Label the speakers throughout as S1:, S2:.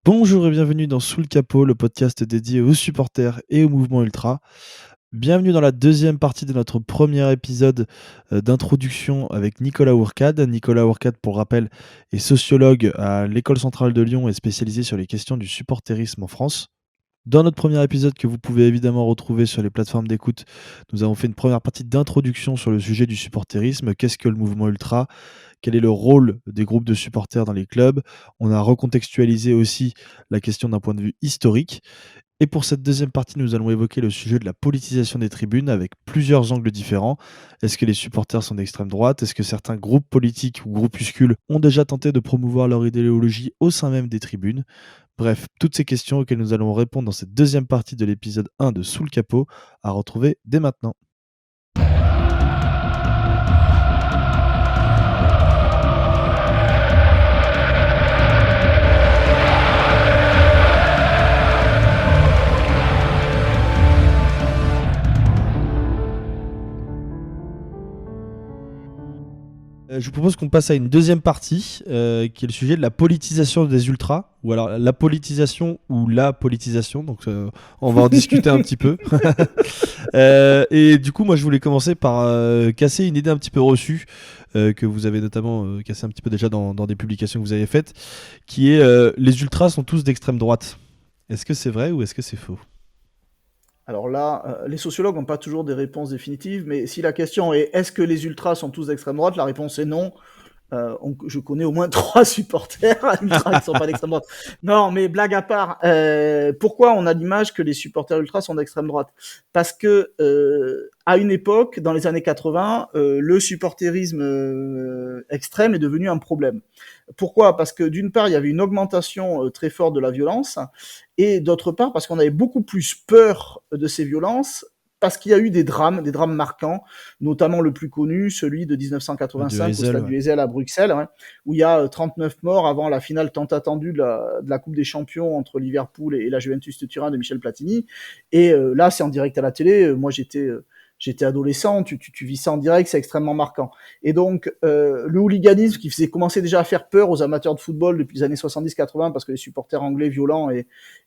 S1: Bonjour et bienvenue dans Sous le capot, le podcast dédié aux supporters et au mouvement ultra. Bienvenue dans la deuxième partie de notre premier épisode d'introduction avec Nicolas Ourcade. Nicolas Ourcade, pour rappel, est sociologue à l'École centrale de Lyon et spécialisé sur les questions du supporterisme en France. Dans notre premier épisode, que vous pouvez évidemment retrouver sur les plateformes d'écoute, nous avons fait une première partie d'introduction sur le sujet du supporterisme. Qu'est-ce que le mouvement ultra? Quel est le rôle des groupes de supporters dans les clubs? On a recontextualisé aussi la question d'un point de vue historique. Et pour cette deuxième partie, nous allons évoquer le sujet de la politisation des tribunes avec plusieurs angles différents. Est-ce que les supporters sont d'extrême droite? Est-ce que certains groupes politiques ou groupuscules ont déjà tenté de promouvoir leur idéologie au sein même des tribunes? Bref, toutes ces questions auxquelles nous allons répondre dans cette deuxième partie de l'épisode 1 de Sous le capot, à retrouver dès maintenant. Je vous propose qu'on passe à une deuxième partie, qui est le sujet de la politisation des ultras, ou alors la politisation ou la politisation, donc on va en discuter un petit peu. Et du coup, moi je voulais commencer par casser une idée un petit peu reçue, que vous avez notamment cassé un petit peu déjà dans des publications que vous avez faites, qui est les ultras sont tous d'extrême droite. Est-ce que c'est vrai ou est-ce que c'est faux?
S2: Alors là, les sociologues n'ont pas toujours des réponses définitives, mais si la question est est-ce que les ultras sont tous d'extrême droite, la réponse est non. Je connais au moins 3 supporters ultras qui ne sont pas d'extrême droite. Non, mais blague à part, pourquoi on a l'image que les supporters ultras sont d'extrême droite? Parce que à une époque, dans les années 80, le supporterisme extrême est devenu un problème. Pourquoi? Parce que d'une part, il y avait une augmentation très forte de la violence, et d'autre part, parce qu'on avait beaucoup plus peur de ces violences parce qu'il y a eu des drames marquants, notamment le plus connu, celui de
S1: Du
S2: 1985 au
S1: Heysel,
S2: stade
S1: ouais.
S2: du Heysel à Bruxelles, hein, où il y a 39 morts avant la finale tant attendue de la Coupe des Champions entre Liverpool et la Juventus de Turin de Michel Platini. Et là, c'est en direct à la télé. Moi, j'étais adolescent, tu vis ça en direct, c'est extrêmement marquant. Et donc, le hooliganisme qui faisait commencer déjà à faire peur aux amateurs de football depuis les années 70-80, parce que les supporters anglais violents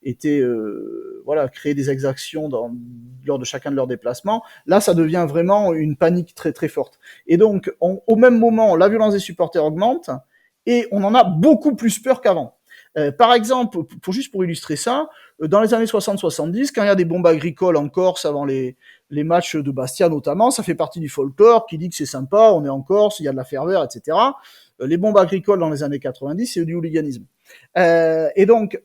S2: étaient, voilà, créaient des exactions lors de chacun de leurs déplacements. Là, ça devient vraiment une panique très très forte. Et donc, au même moment, la violence des supporters augmente et on en a beaucoup plus peur qu'avant. Par exemple, juste pour illustrer ça, dans les années 60-70, quand il y a des bombes agricoles en Corse avant les matchs de Bastia notamment, ça fait partie du folklore qui dit que c'est sympa, on est en Corse, il y a de la ferveur, etc. Les bombes agricoles dans les années 90, c'est du hooliganisme. Et donc,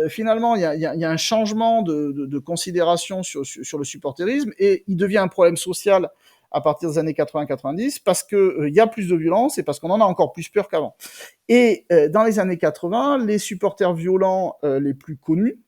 S2: finalement, il y a un changement de considération sur le supporterisme et il devient un problème social à partir des années 80-90 parce que il y a plus de violence et parce qu'on en a encore plus peur qu'avant. Et dans les années 80, les supporters violents les plus connus,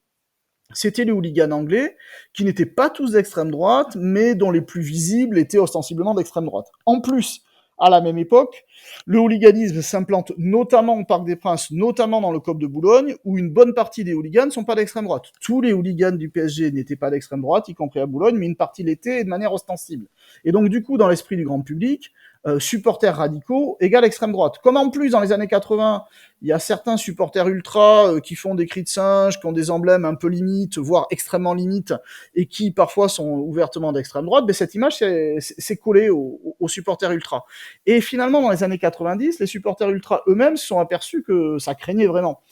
S2: c'était les hooligans anglais, qui n'étaient pas tous d'extrême droite, mais dont les plus visibles étaient ostensiblement d'extrême droite. En plus, à la même époque, le hooliganisme s'implante notamment au Parc des Princes, notamment dans le COP de Boulogne, où une bonne partie des hooligans ne sont pas d'extrême droite. Tous les hooligans du PSG n'étaient pas d'extrême droite, y compris à Boulogne, mais une partie l'était et de manière ostensible. Et donc, du coup, dans l'esprit du grand public, supporters radicaux égale extrême droite. Comme en plus, dans les années 80, il y a certains supporters ultra qui font des cris de singe, qui ont des emblèmes un peu limites, voire extrêmement limites, et qui parfois sont ouvertement d'extrême droite, mais cette image c'est collé aux supporters ultra. Et finalement, dans les années 90, les supporters ultra eux-mêmes se sont aperçus que ça craignait vraiment.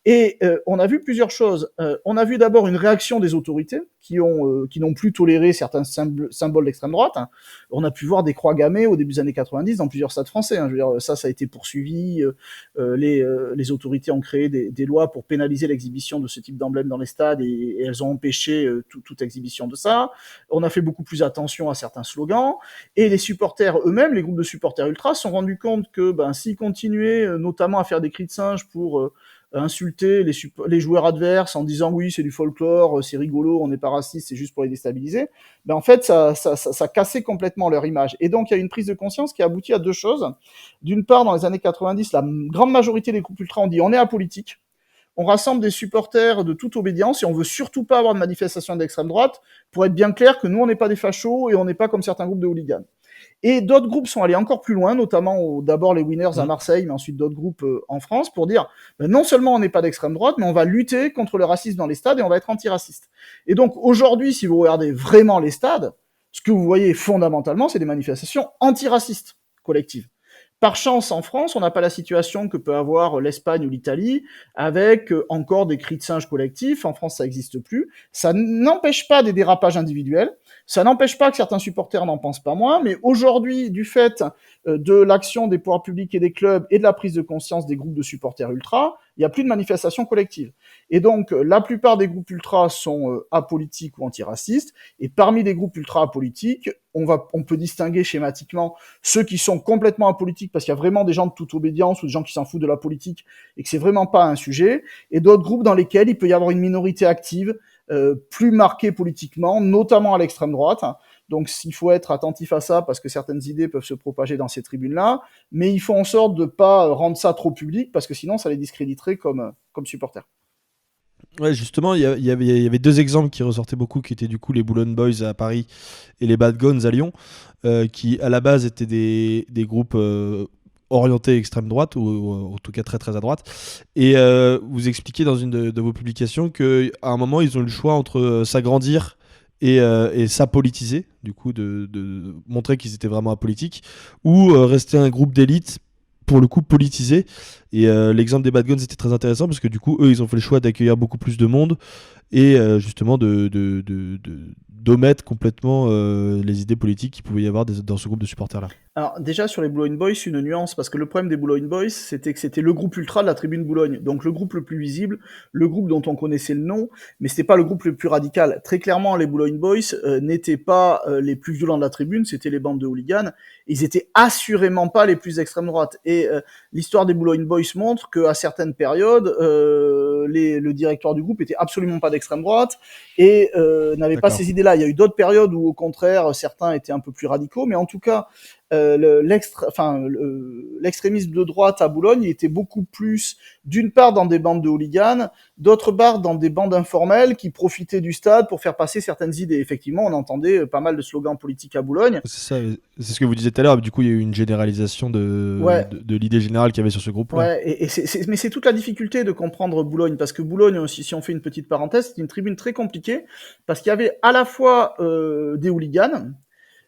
S2: Et on a vu plusieurs choses. On a vu d'abord une réaction des autorités qui n'ont plus toléré certains symboles d'extrême droite. Hein. On a pu voir des croix gammées au début des années 90 dans plusieurs stades français. Hein. Je veux dire, ça a été poursuivi. Les autorités ont créé des lois pour pénaliser l'exhibition de ce type d'emblème dans les stades et elles ont empêché toute exhibition de ça. On a fait beaucoup plus attention à certains slogans et les supporters eux-mêmes, les groupes de supporters ultras, se sont rendus compte que s'ils continuaient notamment à faire des cris de singe pour insulter les joueurs adverses en disant oui c'est du folklore, c'est rigolo, on n'est pas raciste, c'est juste pour les déstabiliser, en fait ça cassait complètement leur image. Et donc il y a une prise de conscience qui a abouti à deux choses. D'une part, dans les années 90, la grande majorité des groupes ultras ont dit on est apolitique, on rassemble des supporters de toute obédience et on veut surtout pas avoir de manifestation d'extrême droite pour être bien clair que nous on n'est pas des fachos et on n'est pas comme certains groupes de hooligans. Et d'autres groupes sont allés encore plus loin, notamment d'abord les Winners à
S1: Mmh.
S2: Marseille, mais ensuite d'autres groupes en France, pour dire non seulement on n'est pas d'extrême droite, mais on va lutter contre le racisme dans les stades et on va être antiraciste. Et donc aujourd'hui, si vous regardez vraiment les stades, ce que vous voyez fondamentalement, c'est des manifestations antiracistes collectives. Par chance, en France, on n'a pas la situation que peut avoir l'Espagne ou l'Italie, avec encore des cris de singe collectifs. En France, ça n'existe plus. Ça n'empêche pas des dérapages individuels. Ça n'empêche pas que certains supporters n'en pensent pas moins. Mais aujourd'hui, du fait de l'action des pouvoirs publics et des clubs et de la prise de conscience des groupes de supporters ultra, il n'y a plus de manifestations collectives. Et donc, la plupart des groupes ultras sont apolitiques ou antiracistes. Et parmi les groupes ultra apolitiques, on peut distinguer schématiquement ceux qui sont complètement apolitiques parce qu'il y a vraiment des gens de toute obédience ou des gens qui s'en foutent de la politique et que c'est vraiment pas un sujet, et d'autres groupes dans lesquels il peut y avoir une minorité active, plus marquée politiquement, notamment à l'extrême droite. Donc il faut être attentif à ça parce que certaines idées peuvent se propager dans ces tribunes-là, mais il faut en sorte de pas rendre ça trop public parce que sinon ça les discréditerait comme supporters.
S1: Ouais, justement, il y avait deux exemples qui ressortaient beaucoup, qui étaient du coup les Boulogne Boys à Paris et les Bad Guns à Lyon, qui à la base étaient des groupes orientés extrême droite, ou en tout cas très très à droite. Et vous expliquez dans une de vos publications qu'à un moment, ils ont eu le choix entre s'agrandir et s'apolitiser, du coup, de montrer qu'ils étaient vraiment apolitiques, ou rester un groupe d'élite pour le coup politisé. Et l'exemple des Bad Guns était très intéressant parce que du coup, eux, ils ont fait le choix d'accueillir beaucoup plus de monde et justement d'omettre complètement les idées politiques qu'il pouvait y avoir dans ce groupe de supporters-là.
S2: Alors déjà sur les Boulogne Boys, une nuance, parce que le problème des Boulogne Boys, c'était que c'était le groupe ultra de la tribune Boulogne, donc le groupe le plus visible, le groupe dont on connaissait le nom, mais c'était pas le groupe le plus radical. Très clairement, les Boulogne Boys n'étaient pas les plus violents de la tribune, c'était les bandes de hooligans. Ils étaient assurément pas les plus extrême droite. Et l'histoire des Boulogne Boys montre qu'à certaines périodes, le directoire du groupe était absolument pas d'extrême droite et n'avait pas
S1: D'accord.
S2: ces idées-là. Il y a eu d'autres périodes où au contraire certains étaient un peu plus radicaux, mais en tout cas l'extrémisme de droite à Boulogne, il était beaucoup plus, d'une part, dans des bandes de hooligans, d'autre part, dans des bandes informelles qui profitaient du stade pour faire passer certaines idées. Effectivement, on entendait pas mal de slogans politiques à Boulogne.
S1: C'est ça, c'est ce que vous disiez tout à l'heure. Du coup, il y a eu une généralisation
S2: Ouais,
S1: de l'idée générale qu'il y avait sur ce groupe-là.
S2: ouais, mais c'est toute la difficulté de comprendre Boulogne, parce que Boulogne, si on fait une petite parenthèse, c'est une tribune très compliquée, parce qu'il y avait à la fois des hooligans,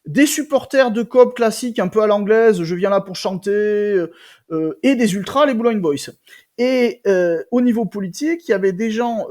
S2: des supporters de coop classiques un peu à l'anglaise, je viens là pour chanter, et des ultras, les Boulogne Boys. Et au niveau politique, il y avait des gens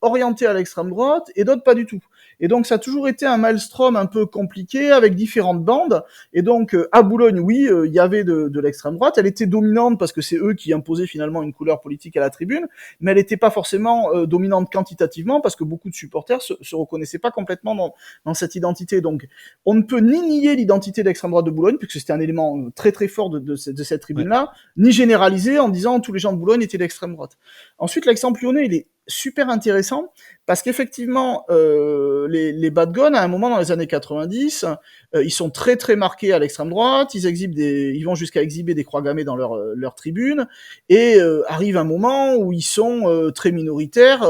S2: orientés à l'extrême droite et d'autres pas du tout. Et donc ça a toujours été un maelstrom un peu compliqué avec différentes bandes. Et donc à Boulogne, oui, il y avait de l'extrême droite. Elle était dominante parce que c'est eux qui imposaient finalement une couleur politique à la tribune, mais elle n'était pas forcément dominante quantitativement parce que beaucoup de supporters se reconnaissaient pas complètement dans cette identité. Donc on ne peut ni nier l'identité d'extrême droite de Boulogne, puisque c'était un élément très très fort de cette
S1: Ouais.
S2: tribune-là, ni généraliser en disant tous les gens de Boulogne étaient d'extrême droite. Ensuite, l'exemple lyonnais, il est super intéressant parce qu'effectivement, les Bad Guns, à un moment dans les années 90, ils sont très très marqués à l'extrême droite, ils vont jusqu'à exhiber des croix gammées dans leur tribune, et arrive un moment où ils sont très minoritaires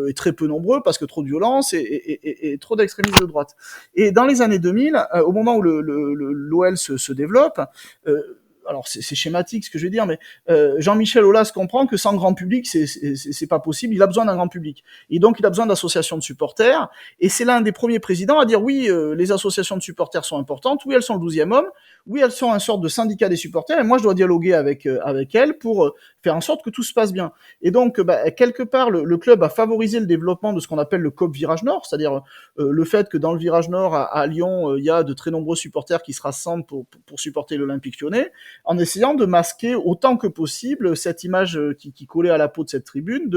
S2: et très peu nombreux parce que trop de violence et trop d'extrémistes de droite. Et dans les années 2000, au moment où l'OL se développe, alors c'est schématique ce que je vais dire, mais Jean-Michel Aulas comprend que sans grand public, c'est pas possible. Il a besoin d'un grand public. Et donc, il a besoin d'associations de supporters. Et c'est l'un des premiers présidents à dire oui, les associations de supporters sont importantes. Oui, elles sont le 12e homme. Oui, elles sont un sorte de syndicat des supporters. Et moi, je dois dialoguer avec elles pour faire en sorte que tout se passe bien. Et donc, quelque part, le club a favorisé le développement de ce qu'on appelle le COP Virage Nord, c'est-à-dire le fait que dans le Virage Nord à Lyon, il y a de très nombreux supporters qui se rassemblent pour supporter l'Olympique Lyonnais, en essayant de masquer autant que possible cette image qui collait à la peau de cette tribune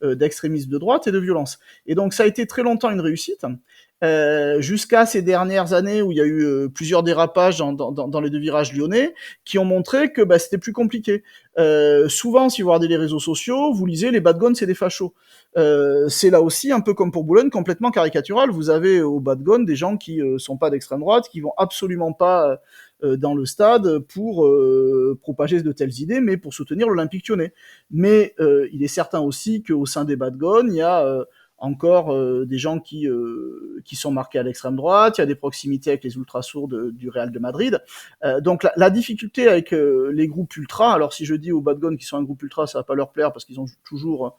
S2: d'extrémisme de droite et de violence. Et donc ça a été très longtemps une réussite, jusqu'à ces dernières années où il y a eu plusieurs dérapages dans les deux virages lyonnais qui ont montré que c'était plus compliqué. Souvent, si vous regardez les réseaux sociaux, vous lisez les bad guns, c'est des fachos. C'est là aussi, un peu comme pour Boulogne, complètement caricatural. Vous avez au bad gun des gens qui sont pas d'extrême droite, qui vont absolument pas dans le stade pour propager de telles idées, mais pour soutenir l'Olympique Lyonnais. Mais il est certain aussi qu'au sein des bad guns, il y a encore des gens qui sont marqués à l'extrême droite, il y a des proximités avec les ultra-sourds du Real de Madrid. Donc la difficulté avec les groupes ultra, alors si je dis aux Bad Guns qui sont un groupe ultra, ça va pas leur plaire parce qu'ils ont toujours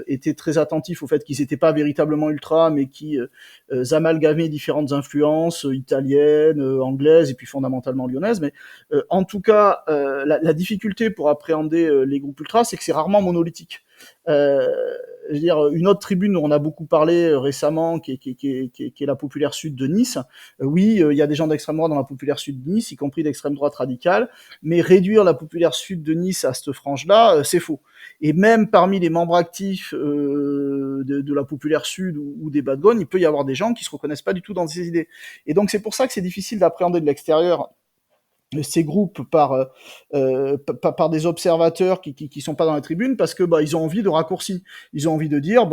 S2: été très attentifs au fait qu'ils n'étaient pas véritablement ultra, mais qui amalgamaient différentes influences italiennes, anglaises et puis fondamentalement lyonnaises. Mais en tout cas, la difficulté pour appréhender les groupes ultra, c'est que c'est rarement monolithique. Je veux dire, une autre tribune dont on a beaucoup parlé récemment, qui est la Populaire Sud de Nice. Oui, il y a des gens d'extrême droite dans la Populaire Sud de Nice, y compris d'extrême droite radicale, mais réduire la Populaire Sud de Nice à cette frange-là, c'est faux. Et même parmi les membres actifs de la Populaire Sud ou des Bad Guns, il peut y avoir des gens qui se reconnaissent pas du tout dans ces idées. Et donc c'est pour ça que c'est difficile d'appréhender de l'extérieur ces groupes par des observateurs qui sont pas dans la tribune parce que ils ont envie de raccourcis. Ils ont envie de dire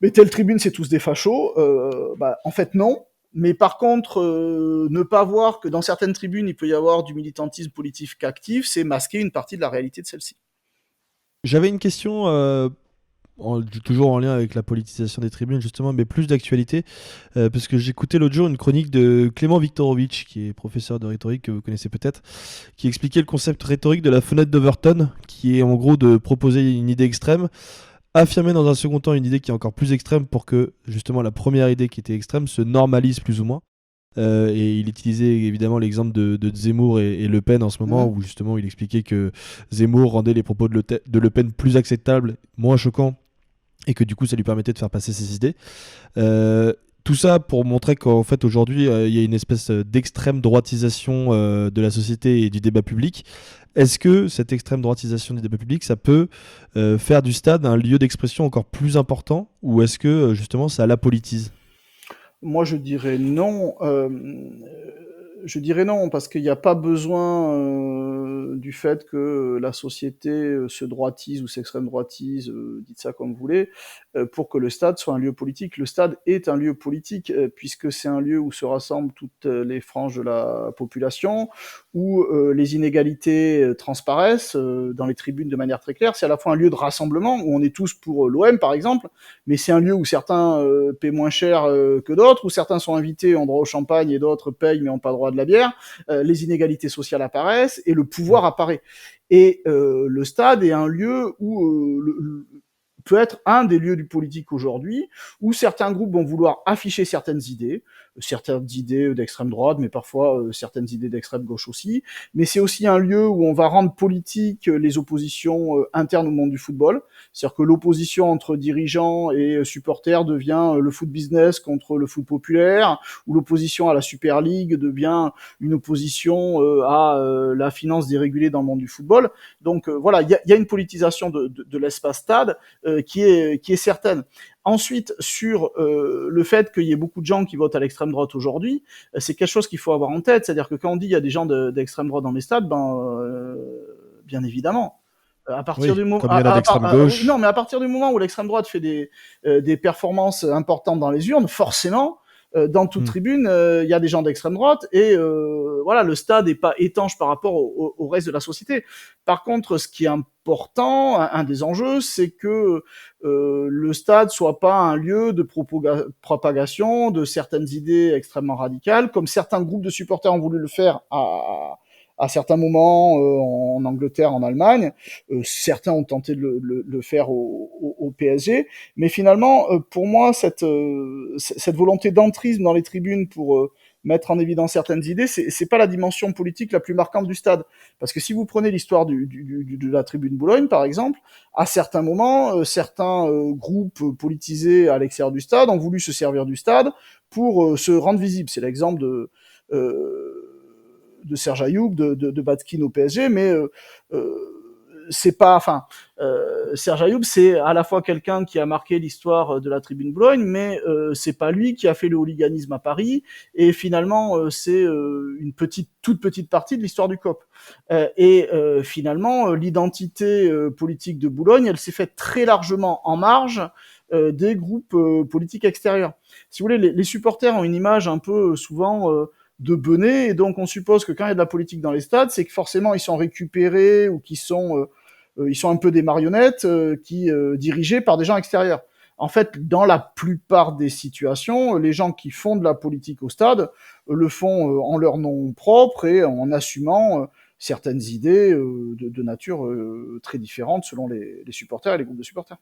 S2: mais telle tribune c'est tous des fachos. En fait non. Mais par contre, ne pas voir que dans certaines tribunes il peut y avoir du militantisme politique actif, c'est masquer une partie de la réalité de celle-ci.
S1: J'avais une question, toujours en lien avec la politisation des tribunes, justement, mais plus d'actualité, parce que j'écoutais l'autre jour une chronique de Clément Viktorovitch, qui est professeur de rhétorique, que vous connaissez peut-être, qui expliquait le concept rhétorique de la fenêtre d'Overton, qui est en gros de proposer une idée extrême, affirmer dans un second temps une idée qui est encore plus extrême pour que, justement, la première idée qui était extrême se normalise plus ou moins. Et il utilisait évidemment l'exemple de Zemmour et Le Pen en ce moment, où justement il expliquait que Zemmour rendait les propos de Le Pen plus acceptables, moins choquants, et que du coup ça lui permettait de faire passer ses idées. Tout ça pour montrer qu'en fait aujourd'hui il y a une espèce d'extrême droitisation de la société et du débat public. Est-ce que cette extrême droitisation du débat public, ça peut faire du stade un lieu d'expression encore plus important, ou est-ce que justement ça l'apolitise ?
S2: Moi, je dirais non, parce qu'il n'y a pas besoin du fait que la société se droitise ou s'extrême droitise, dites ça comme vous voulez, pour que le stade soit un lieu politique. Le stade est un lieu politique, puisque c'est un lieu où se rassemblent toutes les franges de la population, où les inégalités transparaissent dans les tribunes de manière très claire. C'est à la fois un lieu de rassemblement, où on est tous pour l'OM, par exemple, mais c'est un lieu où certains paient moins cher que d'autres, où certains sont invités, ont droit au champagne, et d'autres payent mais n'ont pas droit de la bière. Les inégalités sociales apparaissent et le pouvoir apparaît. Et le stade est un lieu où peut être un des lieux du politique aujourd'hui, où certains groupes vont vouloir afficher certaines idées d'extrême droite, mais parfois certaines idées d'extrême gauche aussi. Mais c'est aussi un lieu où on va rendre politique les oppositions internes au monde du football. C'est-à-dire que l'opposition entre dirigeants et supporters devient le foot business contre le foot populaire, ou l'opposition à la Super League devient une opposition à la finance dérégulée dans le monde du football. Donc voilà, il y a une politisation de l'espace stade qui est certaine. Ensuite, sur le fait qu'il y ait beaucoup de gens qui votent à l'extrême droite aujourd'hui, c'est quelque chose qu'il faut avoir en tête. C'est-à-dire que quand on dit qu'il y a des gens d'extrême droite dans les stades, bien évidemment. À partir
S1: Oui,
S2: du moment,
S1: comme il y en a d'extrême gauche.
S2: non, mais à partir du moment où l'extrême droite fait des performances importantes dans les urnes, forcément, dans toute tribune, il y a des gens d'extrême droite et voilà, le stade n'est pas étanche par rapport au reste de la société. Par contre, ce qui est important, un des enjeux, c'est que le stade soit pas un lieu de propagation de certaines idées extrêmement radicales, comme certains groupes de supporters ont voulu le faire à certains moments en Angleterre, en Allemagne. Certains ont tenté de le faire au PSG. Mais finalement, pour moi, cette volonté d'entrisme dans les tribunes pour mettre en évidence certaines idées, c'est pas la dimension politique la plus marquante du stade. Parce que si vous prenez l'histoire de la tribune Boulogne, par exemple, à certains moments, certains groupes politisés à l'extérieur du stade ont voulu se servir du stade pour se rendre visibles. C'est l'exemple de Serge Ayoub, de Batkin au PSG, mais c'est pas, Serge Ayoub, c'est à la fois quelqu'un qui a marqué l'histoire de la tribune Boulogne, mais c'est pas lui qui a fait le hooliganisme à Paris, et finalement, c'est une toute petite partie de l'histoire du COP. Finalement, l'identité politique de Boulogne, elle s'est faite très largement en marge des groupes politiques extérieurs. Si vous voulez, les supporters ont une image un peu souvent de benets, et donc on suppose que quand il y a de la politique dans les stades, c'est que forcément ils sont récupérés ou qu'ils sont ils sont un peu des marionnettes dirigées par des gens extérieurs. En fait, dans la plupart des situations, les gens qui font de la politique au stade le font en leur nom propre et en assumant certaines idées de nature très différentes selon les supporters et les groupes de supporters.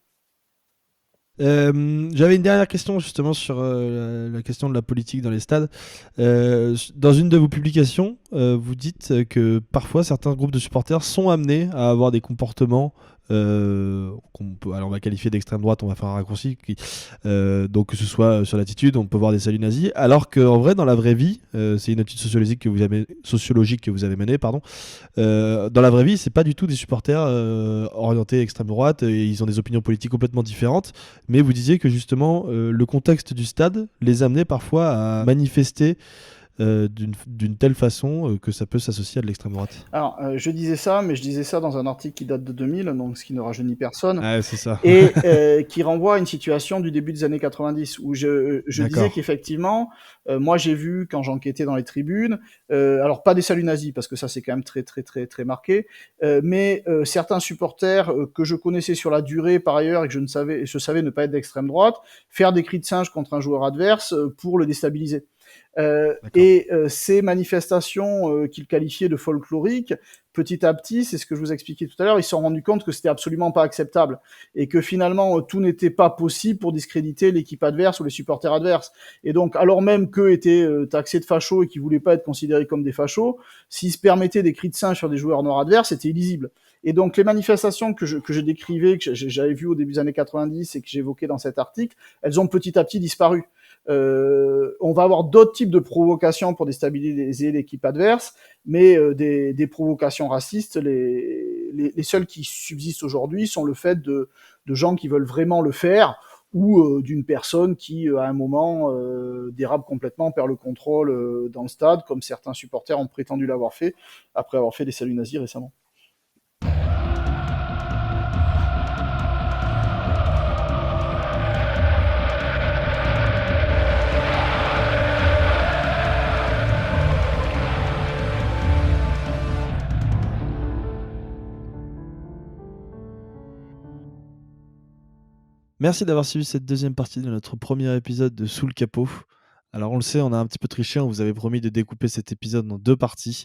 S1: J'avais une dernière question justement sur la question de la politique dans les stades. Dans une de vos publications, vous dites que parfois certains groupes de supporters sont amenés à avoir des comportements alors on va qualifier d'extrême droite, on va faire un raccourci. Donc que ce soit sur l'attitude, on peut voir des saluts nazis, alors qu'en vrai, dans la vraie vie, c'est une étude sociologique que vous avez menée, pardon. Dans la vraie vie, c'est pas du tout des supporters orientés extrême droite, et ils ont des opinions politiques complètement différentes. Mais vous disiez que justement, le contexte du stade les amenait parfois à manifester d'une telle façon que ça peut s'associer à de l'extrême droite.
S2: Alors, je disais ça, mais je disais ça dans un article qui date de 2000, donc ce qui ne rajeunit personne,
S1: Ouais, c'est ça.
S2: et qui renvoie à une situation du début des années 90, où je disais
S1: D'accord.
S2: qu'effectivement, moi j'ai vu, quand j'enquêtais dans les tribunes, alors pas des saluts nazis, parce que ça c'est quand même très très très très marqué, mais certains supporters que je connaissais sur la durée par ailleurs, et que je savais ne pas être d'extrême droite, faire des cris de singe contre un joueur adverse pour le déstabiliser.
S1: D'accord.
S2: Ces manifestations qu'ils qualifiaient de folkloriques, petit à petit, c'est ce que je vous expliquais tout à l'heure, ils se sont rendus compte que c'était absolument pas acceptable et que finalement tout n'était pas possible pour discréditer l'équipe adverse ou les supporters adverses. Et donc, alors même qu'eux étaient taxés de fachos et qu'ils voulaient pas être considérés comme des fachos, s'ils se permettaient des cris de singe sur des joueurs noirs adverses, c'était illisible. Et donc, les manifestations que je décrivais, que j'avais vues au début des années 90 et que j'évoquais dans cet article, elles ont petit à petit disparu. On va avoir d'autres types de provocations pour déstabiliser l'équipe adverse, mais des provocations racistes, les seules qui subsistent aujourd'hui sont le fait de gens qui veulent vraiment le faire, ou d'une personne qui, à un moment, dérape complètement, perd le contrôle dans le stade, comme certains supporters ont prétendu l'avoir fait, après avoir fait des saluts nazis récemment.
S1: Merci d'avoir suivi cette deuxième partie de notre premier épisode de Sous le capot. Alors on le sait, on a un petit peu triché, on vous avait promis de découper cet épisode en 2 parties.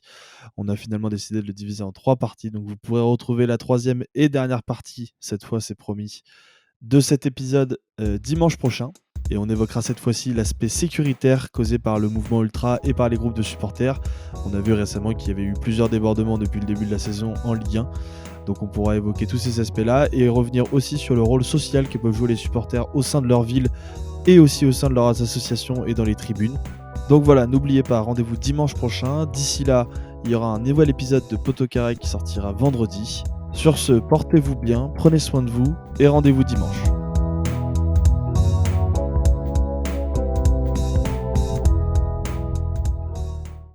S1: On a finalement décidé de le diviser en 3 parties, donc vous pourrez retrouver la troisième et dernière partie, cette fois c'est promis, de cet épisode dimanche prochain. Et on évoquera cette fois-ci l'aspect sécuritaire causé par le mouvement ultra et par les groupes de supporters. On a vu récemment qu'il y avait eu plusieurs débordements depuis le début de la saison en Ligue 1. Donc on pourra évoquer tous ces aspects-là et revenir aussi sur le rôle social que peuvent jouer les supporters au sein de leur ville et aussi au sein de leurs associations et dans les tribunes. Donc voilà, n'oubliez pas, rendez-vous dimanche prochain. D'ici là, il y aura un nouvel épisode de Poto Carré qui sortira vendredi. Sur ce, portez-vous bien, prenez soin de vous et rendez-vous dimanche.